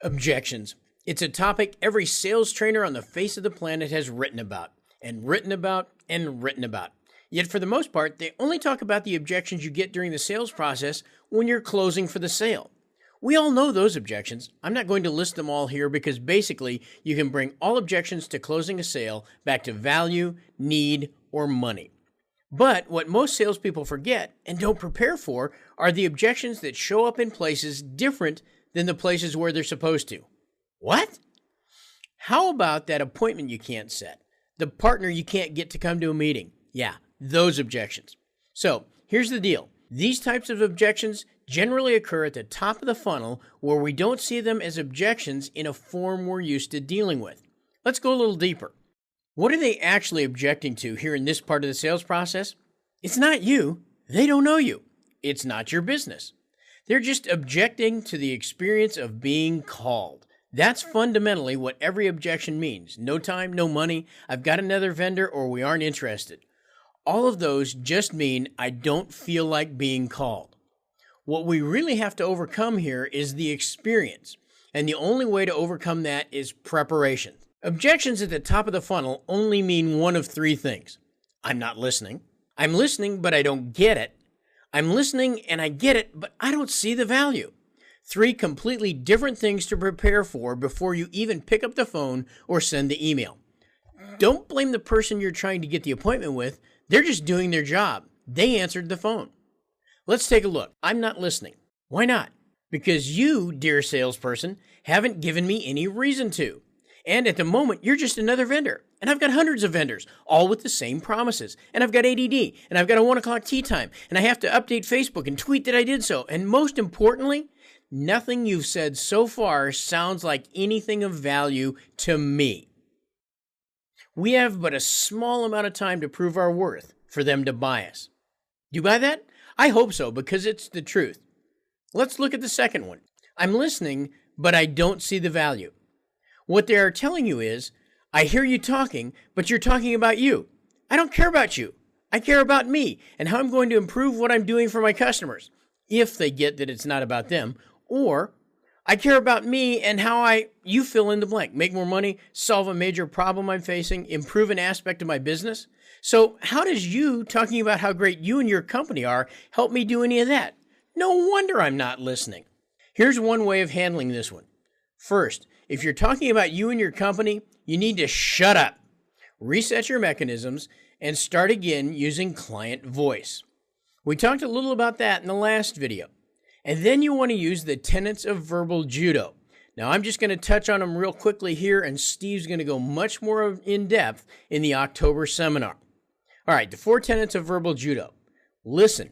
Objections. It's a topic every sales trainer on the face of the planet has written about, and written about, and written about. Yet for the most part, they only talk about the objections you get during the sales process when you're closing for the sale. We all know those objections. I'm not going to list them all here because basically you can bring all objections to closing a sale back to value, need, or money. But what most salespeople forget and don't prepare for are the objections that show up in places different than the places where they're supposed to. What? How about that appointment you can't set? The partner you can't get to come to a meeting? Yeah, those objections. So here's the deal. These types of objections generally occur at the top of the funnel where we don't see them as objections in a form we're used to dealing with. Let's go a little deeper. What are they actually objecting to here in this part of the sales process? It's not you. They don't know you. It's not your business. They're just objecting to the experience of being called. That's fundamentally what every objection means. No time, no money, I've got another vendor, or we aren't interested. All of those just mean I don't feel like being called. What we really have to overcome here is the experience, and the only way to overcome that is preparation. Objections at the top of the funnel only mean one of three things. I'm not listening. I'm listening, but I don't get it. I'm listening and I get it, but I don't see the value. Three completely different things to prepare for before you even pick up the phone or send the email. Don't blame the person you're trying to get the appointment with. They're just doing their job. They answered the phone. Let's take a look. I'm not listening. Why not? Because you, dear salesperson, haven't given me any reason to. And at the moment, you're just another vendor. And I've got hundreds of vendors, all with the same promises. And I've got ADD, and I've got a 1 o'clock tea time, and I have to update Facebook and tweet that I did so. And most importantly, nothing you've said so far sounds like anything of value to me. We have but a small amount of time to prove our worth for them to buy us. Do you buy that? I hope so, because it's the truth. Let's look at the second one. I'm listening, but I don't see the value. What they are telling you is, I hear you talking, but you're talking about you. I don't care about you. I care about me and how I'm going to improve what I'm doing for my customers, if they get that it's not about them. Or, I care about me and how you fill in the blank, make more money, solve a major problem I'm facing, improve an aspect of my business. So how does you talking about how great you and your company are help me do any of that? No wonder I'm not listening. Here's one way of handling this one. First, if you're talking about you and your company, you need to shut up, reset your mechanisms, and start again using client voice. We talked a little about that in the last video. And then you want to use the tenets of verbal judo. Now, I'm just going to touch on them real quickly here, and Steve's going to go much more in depth in the October seminar. All right, the 4 tenets of verbal judo. Listen,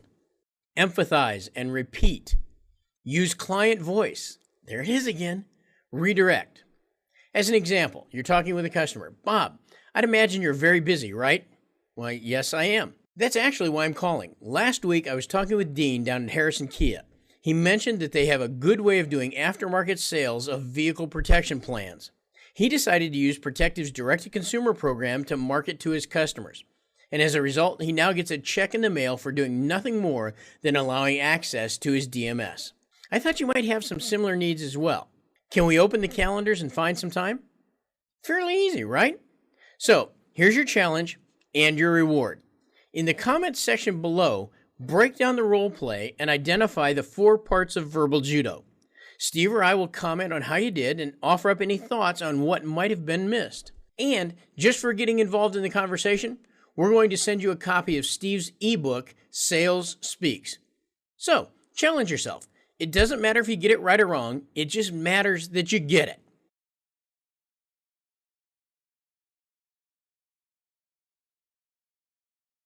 empathize, and repeat. Use client voice. There it is again. Redirect. As an example, you're talking with a customer. Bob, I'd imagine you're very busy, right? Why, yes, I am. That's actually why I'm calling. Last week, I was talking with Dean down at Harrison Kia. He mentioned that they have a good way of doing aftermarket sales of vehicle protection plans. He decided to use Protective's direct-to-consumer program to market to his customers. And as a result, he now gets a check in the mail for doing nothing more than allowing access to his DMS. I thought you might have some similar needs as well. Can we open the calendars and find some time? Fairly easy, right? So, here's your challenge and your reward. In the comments section below, break down the role play and identify the 4 parts of verbal judo. Steve or I will comment on how you did and offer up any thoughts on what might have been missed. And just for getting involved in the conversation, we're going to send you a copy of Steve's ebook, Sales Speaks. So, challenge yourself. It doesn't matter if you get it right or wrong, it just matters that you get it.